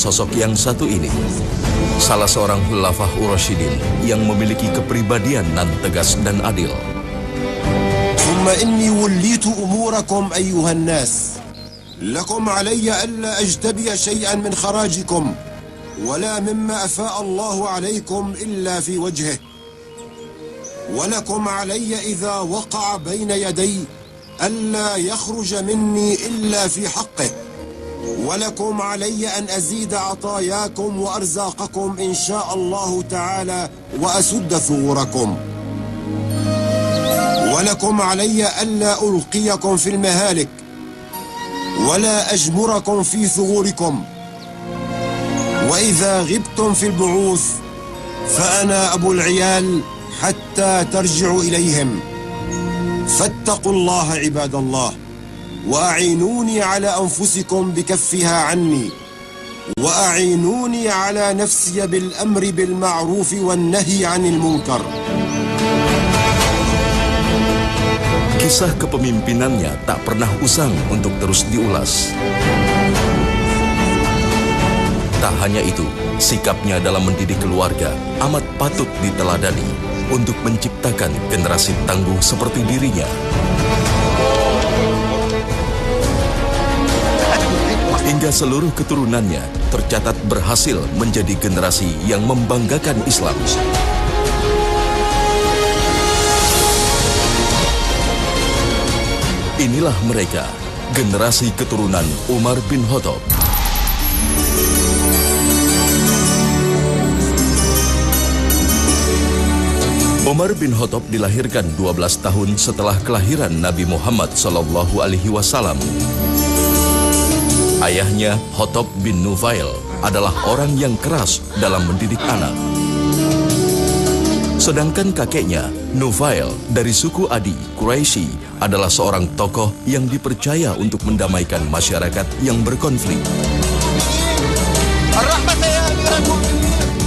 sosok yang satu ini, salah seorang khulafah Ur-Rasyidin yang memiliki kepribadian nan tegas dan adil. ثم إني وليت أموركم أيها الناس لكم علي ألا أجتبي شيئا من خراجكم ولا مما أفاء الله عليكم إلا في وجهه ولكم علي إذا وقع بين يدي ألا يخرج مني إلا في حقه ولكم علي أن أزيد عطاياكم وأرزاقكم إن شاء الله تعالى وأسد ثغوركم ولكم علي ألا ألقيكم في المهالك ولا أجمركم في ثغوركم وإذا غبتم في البعوث فأنا أبو العيال حتى ترجعوا إليهم فاتقوا الله عباد الله وأعينوني على أنفسكم بكفها عني وأعينوني على نفسي بالأمر بالمعروف والنهي عن المنكر. Kisah kepemimpinannya tak pernah usang untuk terus diulas. Tak hanya itu, sikapnya dalam mendidik keluarga amat patut diteladani untuk menciptakan generasi tangguh seperti dirinya. Hingga seluruh keturunannya tercatat berhasil menjadi generasi yang membanggakan Islam. Inilah mereka, generasi keturunan Umar bin Khattab. Umar bin Khattab dilahirkan 12 tahun setelah kelahiran Nabi Muhammad SAW. Ayahnya, Khattab bin Nufail, adalah orang yang keras dalam mendidik anak. Sedangkan kakeknya, Nufail, dari suku Adi, Quraisy, adalah seorang tokoh yang dipercaya untuk mendamaikan masyarakat yang berkonflik.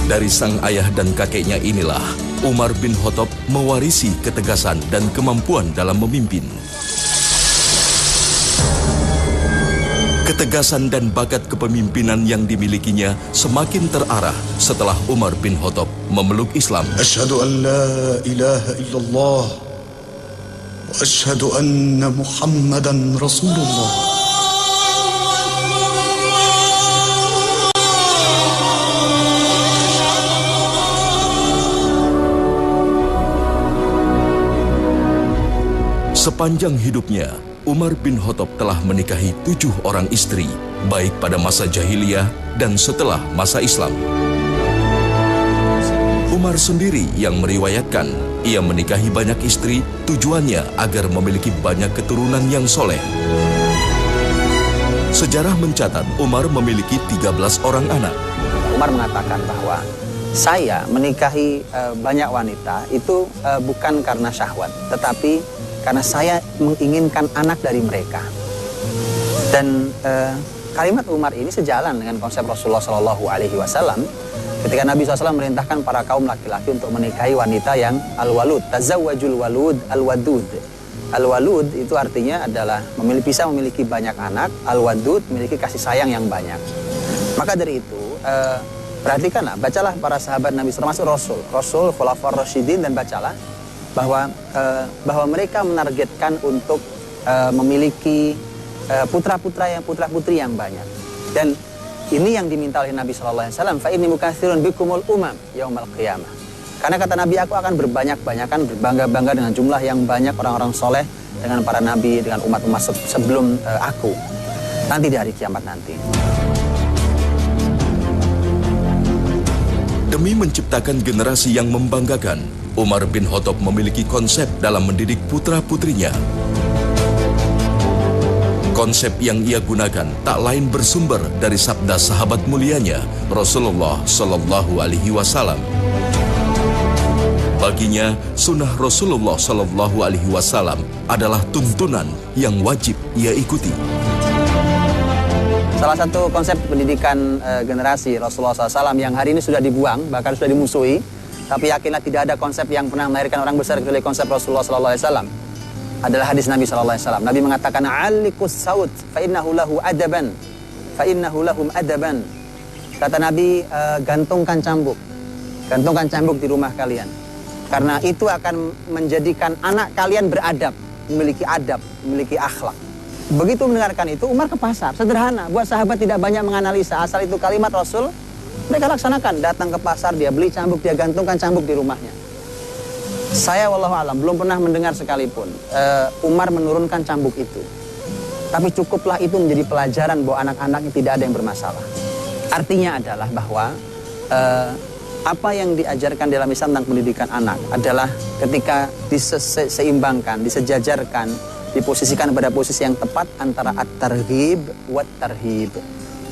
Dari sang ayah dan kakeknya inilah, Umar bin Khattab mewarisi ketegasan dan kemampuan dalam memimpin. Ketegasan dan bakat kepemimpinan yang dimilikinya semakin terarah setelah Umar bin Khattab memeluk Islam. Asyhadu an la ilaha illallah wa asyhadu anna Muhammadan Rasulullah. Sepanjang hidupnya, Umar bin Khattab telah menikahi 7 orang istri, baik pada masa jahiliyah dan setelah masa Islam. Umar sendiri yang meriwayatkan, ia menikahi banyak istri tujuannya agar memiliki banyak keturunan yang soleh. Sejarah mencatat Umar memiliki 13 orang anak. Umar mengatakan bahwa saya menikahi banyak wanita itu bukan karena syahwat, tetapi karena saya menginginkan anak dari mereka. Dan kalimat Umar ini sejalan dengan konsep Rasulullah SAW ketika Nabi SAW merintahkan para kaum laki-laki untuk menikahi wanita yang al-walud, tazawwajul walud al-wadud. Al-walud itu artinya adalah bisa memiliki banyak anak, al-wadud memiliki kasih sayang yang banyak. Maka dari itu, perhatikanlah, bacalah para sahabat Nabi termasuk Rasul, Khulafar Rasyidin, dan bacalah bahwa mereka menargetkan untuk memiliki putra-putri yang banyak. Dan ini yang diminta oleh Nabi SAW. Fa inni mukatsirun bikumul umam yaumal qiyamah. Karena kata Nabi, aku akan berbanyak-banyakan, berbangga-bangga dengan jumlah yang banyak orang-orang soleh dengan para nabi, dengan umat-umat sebelum aku nanti di hari kiamat nanti. Demi menciptakan generasi yang membanggakan, Umar bin Khattab memiliki konsep dalam mendidik putra-putrinya. Konsep yang ia gunakan tak lain bersumber dari sabda sahabat mulianya Rasulullah SAW. Baginya, sunnah Rasulullah SAW adalah tuntunan yang wajib ia ikuti. Salah satu konsep pendidikan generasi Rasulullah SAW yang hari ini sudah dibuang, bahkan sudah dimusuhi, tapi yakinlah tidak ada konsep yang pernah melahirkan orang besar kecuali konsep Rasulullah SAW. Adalah hadis Nabi SAW. Nabi mengatakan, "Alikus saut, fa innahu lahu adaban, fa innahu lahum adaban." Kata Nabi, gantungkan cambuk di rumah kalian. Karena itu akan menjadikan anak kalian beradab, memiliki akhlak. Begitu mendengarkan itu, Umar ke pasar. Sederhana, buat sahabat tidak banyak menganalisa. Asal itu kalimat Rasul, mereka laksanakan. Datang ke pasar, dia beli cambuk, dia gantungkan cambuk di rumahnya. Saya wallahu alam belum pernah mendengar sekalipun Umar menurunkan cambuk itu. Tapi cukuplah itu menjadi pelajaran bahwa anak-anaknya tidak ada yang bermasalah. Artinya adalah bahwa apa yang diajarkan dalam Islam tentang pendidikan anak adalah ketika diseimbangkan, disejajarkan, diposisikan pada posisi yang tepat antara at-targhib wa tarhib.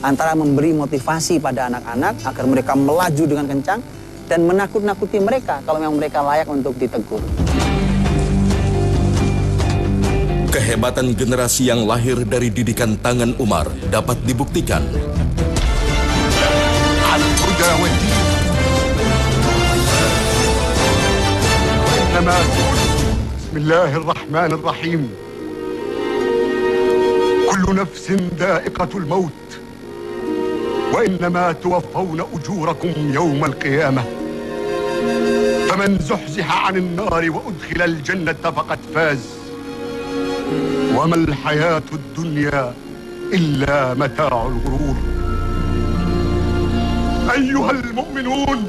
Antara memberi motivasi pada anak-anak agar mereka melaju dengan kencang dan menakut-nakuti mereka kalau memang mereka layak untuk ditegur. Kehebatan generasi yang lahir dari didikan tangan Umar dapat dibuktikan. Bismillahirrahmanirrahim. Kullu nafsin dha'iqatul maut. Wa innama tuwaffawna ujurakum yawmal qiyamah. Faman zuhziha 'anil nari wa udkhila al-jannata faqad faz. وما الحياة الدنيا إلا متاع الغرور. أيها المؤمنون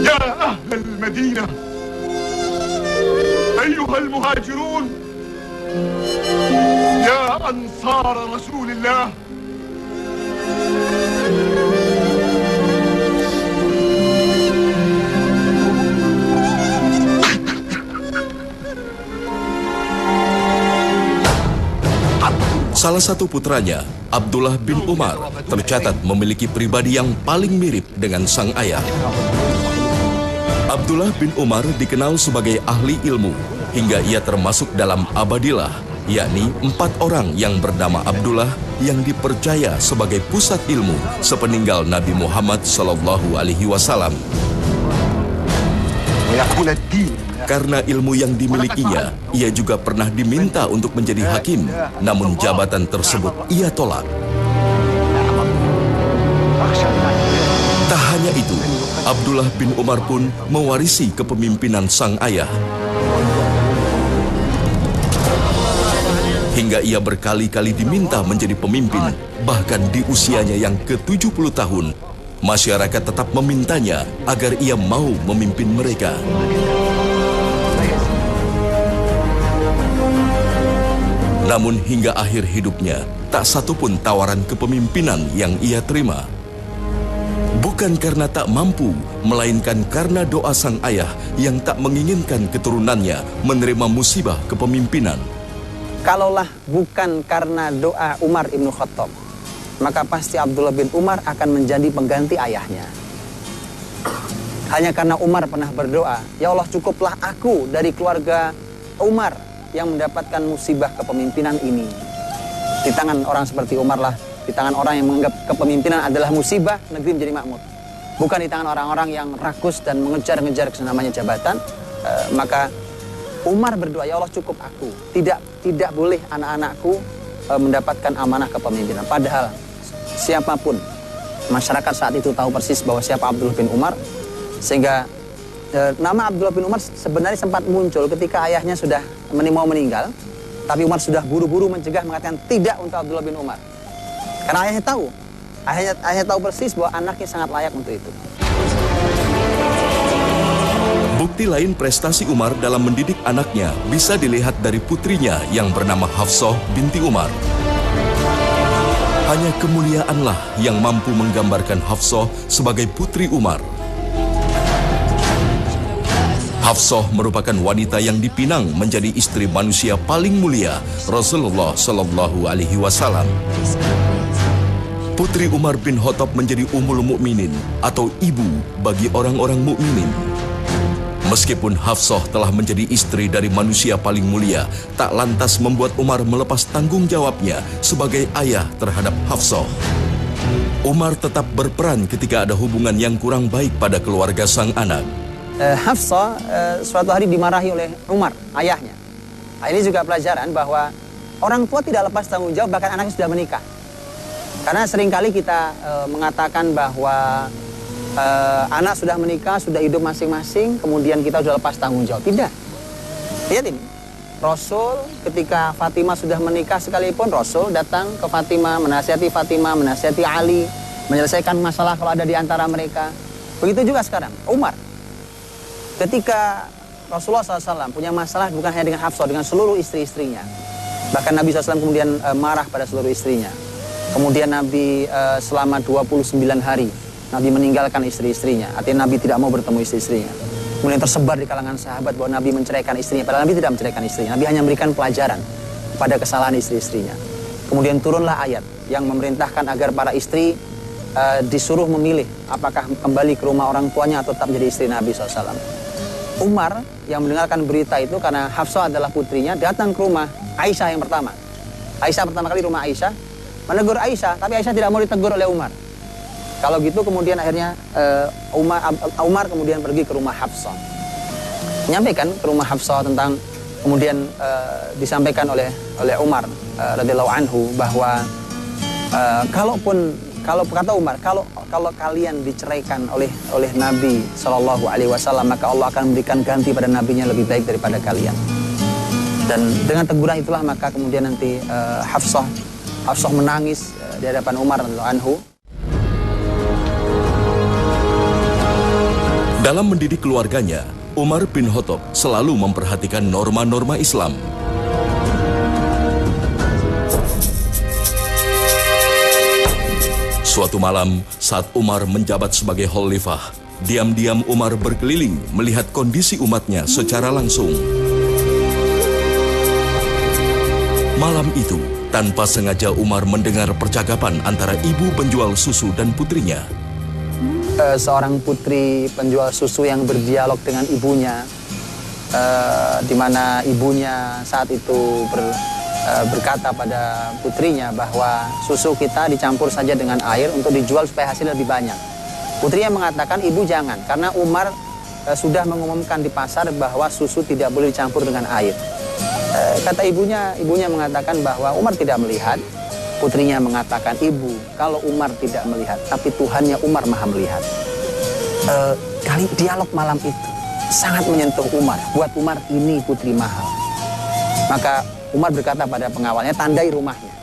يا أهل المدينة أيها المهاجرون يا أنصار رسول الله Salah satu putranya, Abdullah bin Umar, tercatat memiliki pribadi yang paling mirip dengan sang ayah. Abdullah bin Umar dikenal sebagai ahli ilmu, hingga ia termasuk dalam Abadilah, yakni 4 orang yang bernama Abdullah yang dipercaya sebagai pusat ilmu sepeninggal Nabi Muhammad SAW. Karena ilmu yang dimilikinya, ia juga pernah diminta untuk menjadi hakim, namun jabatan tersebut ia tolak. Tak hanya itu, Abdullah bin Umar pun mewarisi kepemimpinan sang ayah. Hingga ia berkali-kali diminta menjadi pemimpin, bahkan di usianya yang ke-70 tahun, masyarakat tetap memintanya agar ia mau memimpin mereka. Namun hingga akhir hidupnya, tak satu pun tawaran kepemimpinan yang ia terima. Bukan karena tak mampu, melainkan karena doa sang ayah yang tak menginginkan keturunannya menerima musibah kepemimpinan. Kalaulah bukan karena doa Umar ibn Khattab, maka pasti Abdullah bin Umar akan menjadi pengganti ayahnya. Hanya karena Umar pernah berdoa, ya Allah cukuplah aku dari keluarga Umar yang mendapatkan musibah kepemimpinan ini. Di tangan orang seperti Umar lah, di tangan orang yang menganggap kepemimpinan adalah musibah, negeri menjadi makmur. Bukan di tangan orang-orang yang rakus dan mengejar-ngejar namanya jabatan. Maka Umar berdoa, ya Allah cukup aku. Tidak boleh anak-anakku mendapatkan amanah kepemimpinan. Padahal siapapun, masyarakat saat itu tahu persis bahwa siapa Abdullah bin Umar. Sehingga nama Abdullah bin Umar sebenarnya sempat muncul ketika ayahnya sudah mau meninggal, tapi Umar sudah buru-buru mencegah, mengatakan tidak untuk Abdullah bin Umar. Karena ayahnya tahu persis bahwa anaknya sangat layak untuk itu. Bukti lain prestasi Umar dalam mendidik anaknya bisa dilihat dari putrinya yang bernama Hafsah binti Umar. Hanya kemuliaanlah yang mampu menggambarkan Hafsah sebagai putri Umar. Hafsah merupakan wanita yang dipinang menjadi istri manusia paling mulia, Rasulullah SAW. Putri Umar bin Khattab menjadi Ummul Mukminin atau ibu bagi orang-orang mukminin. Meskipun Hafsah telah menjadi istri dari manusia paling mulia, tak lantas membuat Umar melepas tanggung jawabnya sebagai ayah terhadap Hafsah. Umar tetap berperan ketika ada hubungan yang kurang baik pada keluarga sang anak. Hafsah suatu hari dimarahi oleh Umar, ayahnya. Ini juga pelajaran bahwa orang tua tidak lepas tanggung jawab bahkan anaknya sudah menikah. Karena seringkali kita mengatakan bahwa anak sudah menikah, sudah hidup masing-masing, kemudian kita sudah lepas tanggung jawab. Tidak. Lihat ini. Rasul ketika Fatimah sudah menikah sekalipun, Rasul datang ke Fatimah, menasihati Ali, menyelesaikan masalah kalau ada di antara mereka. Begitu juga sekarang, Umar. Ketika Rasulullah SAW punya masalah bukan hanya dengan Hafsah, dengan seluruh istri-istrinya. Bahkan Nabi SAW kemudian marah pada seluruh istrinya. Kemudian Nabi selama 29 hari, Nabi meninggalkan istri-istrinya. Artinya Nabi tidak mau bertemu istri-istrinya. Kemudian tersebar di kalangan sahabat bahwa Nabi menceraikan istrinya. Padahal Nabi tidak menceraikan istrinya. Nabi hanya memberikan pelajaran pada kesalahan istri-istrinya. Kemudian turunlah ayat yang memerintahkan agar para istri disuruh memilih apakah kembali ke rumah orang tuanya atau tetap menjadi istri Nabi SAW. Umar yang mendengarkan berita itu karena Hafsah adalah putrinya, datang ke rumah Aisyah yang pertama. Aisyah pertama kali rumah Aisyah, menegur Aisyah, tapi Aisyah tidak mau ditegur oleh Umar. Kalau gitu kemudian akhirnya Umar kemudian pergi ke rumah Hafsah. Menyampaikan ke rumah Hafsah tentang kemudian disampaikan oleh Umar radhiyallahu anhu bahwa kalau kata Umar, kalau kalian diceraikan oleh Nabi SAW, maka Allah akan memberikan ganti pada nabinya lebih baik daripada kalian. Dan dengan teguran itulah maka kemudian nanti Hafsah menangis di hadapan Umar radhiyallahu anhu. Dalam mendidik keluarganya, Umar bin Khattab selalu memperhatikan norma-norma Islam. Suatu malam, saat Umar menjabat sebagai khalifah, diam-diam Umar berkeliling melihat kondisi umatnya secara langsung. Malam itu, tanpa sengaja Umar mendengar percakapan antara ibu penjual susu dan putrinya. Seorang putri penjual susu yang berdialog dengan ibunya, di mana ibunya saat itu berkata pada putrinya bahwa susu kita dicampur saja dengan air untuk dijual supaya hasilnya lebih banyak. Putrinya mengatakan, ibu jangan, karena Umar sudah mengumumkan di pasar bahwa susu tidak boleh dicampur dengan air. Kata ibunya mengatakan bahwa Umar tidak melihat. Putrinya mengatakan, ibu, kalau Umar tidak melihat, tapi Tuhannya Umar maha melihat. Kali dialog malam itu sangat menyentuh Umar. Buat Umar, ini putri mahal. Maka Umar berkata pada pengawalnya, tandai rumahnya.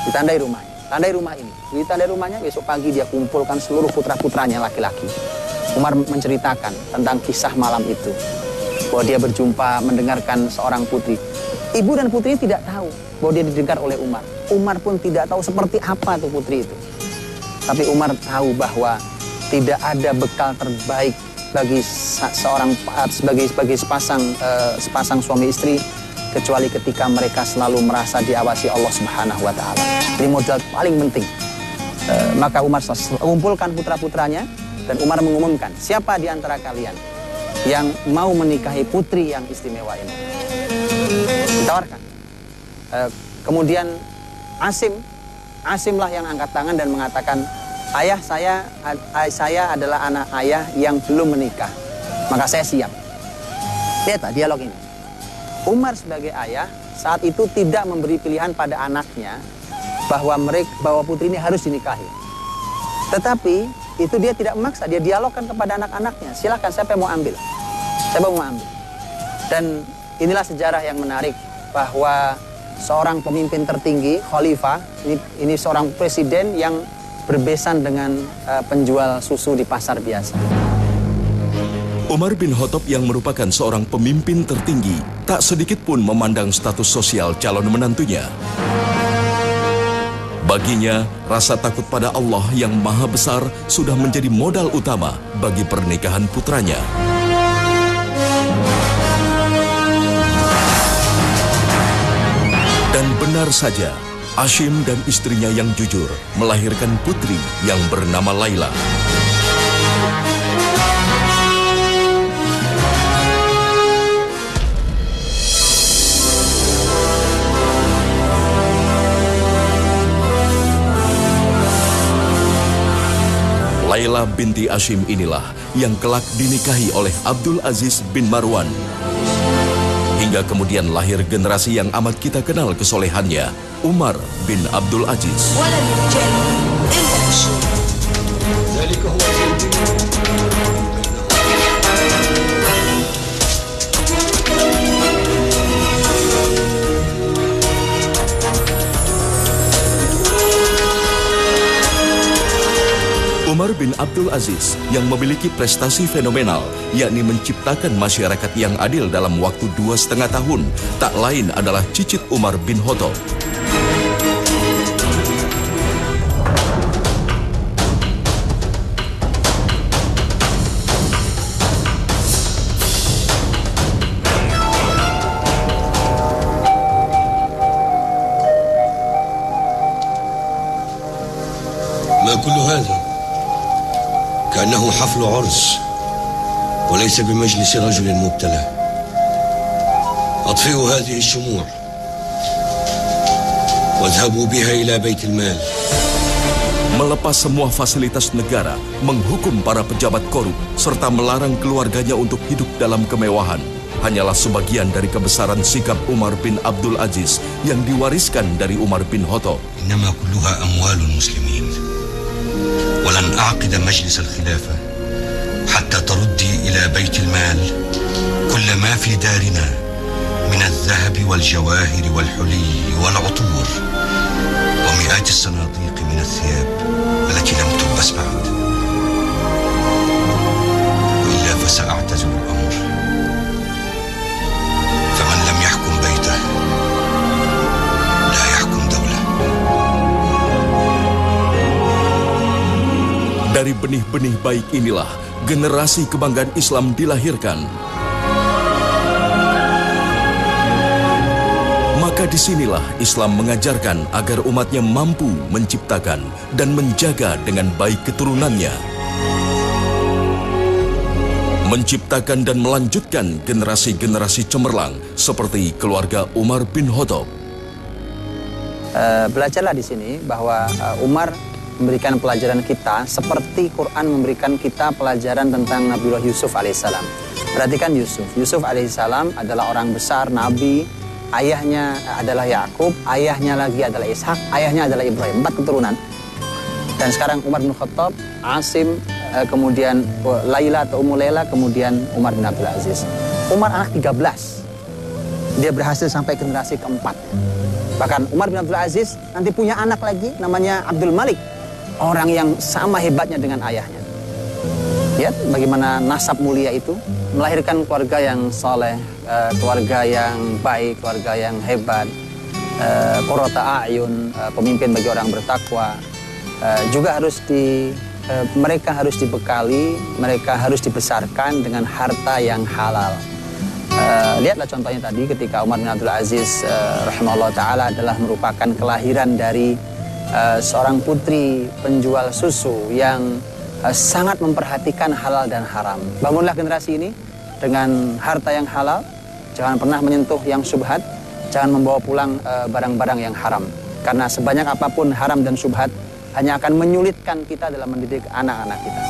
Ditandai rumahnya. Tandai rumah ini. Ditandai rumahnya, besok pagi dia kumpulkan seluruh putra-putranya laki-laki. Umar menceritakan tentang kisah malam itu. Bahwa dia berjumpa, mendengarkan seorang putri. Ibu dan putrinya tidak tahu bahwa dia didengar oleh Umar. Umar pun tidak tahu seperti apa tuh putri itu. Tapi Umar tahu bahwa tidak ada bekal terbaik bagi seorang sebagai sepasang suami istri kecuali ketika mereka selalu merasa diawasi Allah Subhanahu wa taala. Ini modal paling penting. Maka Umar mengumpulkan putra-putranya dan Umar mengumumkan, siapa di antara kalian yang mau menikahi putri yang istimewa ini? Ditawarkan. Kemudian Asimlah yang angkat tangan dan mengatakan, ayah saya adalah anak ayah yang belum menikah, maka saya siap. Lihat dialog ini. Umar sebagai ayah saat itu tidak memberi pilihan pada anaknya bahwa putri ini harus dinikahi. Tetapi itu dia tidak memaksa, dia dialogkan kepada anak-anaknya. Silakan, siapa yang mau ambil? Siapa yang mau ambil? Dan inilah sejarah yang menarik bahwa seorang pemimpin tertinggi, khalifah, ini seorang presiden yang berbesan dengan penjual susu di pasar biasa. Umar bin Khattab yang merupakan seorang pemimpin tertinggi, tak sedikit pun memandang status sosial calon menantunya. Baginya, rasa takut pada Allah yang maha besar sudah menjadi modal utama bagi pernikahan putranya. Dan benar saja, Hashim dan istrinya yang jujur melahirkan putri yang bernama Laila. Laila binti Hashim inilah yang kelak dinikahi oleh Abdul Aziz bin Marwan. Hingga kemudian lahir generasi yang amat kita kenal kesolehannya, Umar bin Abdul Aziz. ولا للرجال إلا الشيء. ذلك هو Umar bin Abdul Aziz yang memiliki prestasi fenomenal, yakni menciptakan masyarakat yang adil dalam waktu 2,5 tahun, tak lain adalah cicit Umar bin Khattab. ما كل هذا؟ كأنه حفل عرس وليس بمجلس رجل مبتلى. أطفئوا هذه الشموع واذهبوا بها إلى بيت المال. Melepas semua fasilitas negara, menghukum para pejabat korup, serta melarang keluarganya untuk hidup dalam kemewahan, hanyalah sebagian dari kebesaran sikap Umar bin Abdul Aziz yang diwariskan dari Umar bin Khattab. إنما كلها أموال المسلمين ولن أعقد مجلس الخلافة حتى تردي إلى بيت المال كل ما في دارنا من الذهب والجواهر والحلي والعطور ومئات الصناديق من الثياب التي لم تلبس بعد، وإلا فسأعتزل الأمر، فمن لم يحكم بيته لا يحكم دولة. Dari benih-benih baik inilah generasi kebanggaan Islam dilahirkan. Maka disinilah Islam mengajarkan agar umatnya mampu menciptakan dan menjaga dengan baik keturunannya. Menciptakan dan melanjutkan generasi-generasi cemerlang seperti keluarga Umar bin Khattab. Belajarlah di sini bahwa Umar memberikan pelajaran kita seperti Quran memberikan kita pelajaran tentang Nabiullah Yusuf alaihissalam. Perhatikan Yusuf alaihissalam adalah orang besar, nabi, ayahnya adalah Yakub, ayahnya lagi adalah Ishak, ayahnya adalah Ibrahim, 4 keturunan. Dan sekarang Umar bin Khattab, Asim, kemudian Laila atau Ummu Laila, kemudian Umar bin Abdul Aziz. Umar anak 13, dia berhasil sampai generasi keempat. Bahkan Umar bin Abdul Aziz nanti punya anak lagi namanya Abdul Malik, orang yang sama hebatnya dengan ayahnya. Lihat bagaimana nasab mulia itu, melahirkan keluarga yang soleh, keluarga yang baik, keluarga yang hebat, qurrata a'yun, pemimpin bagi orang bertakwa. Juga harus mereka harus dibekali, mereka harus dibesarkan dengan harta yang halal. Lihatlah contohnya tadi ketika Umar bin Abdul Aziz rahimahullah ta'ala adalah merupakan kelahiran dari seorang putri penjual susu yang sangat memperhatikan halal dan haram. Bangunlah generasi ini dengan harta yang halal, jangan pernah menyentuh yang syubhat, jangan membawa pulang barang-barang yang haram. Karena sebanyak apapun haram dan syubhat hanya akan menyulitkan kita dalam mendidik anak-anak kita.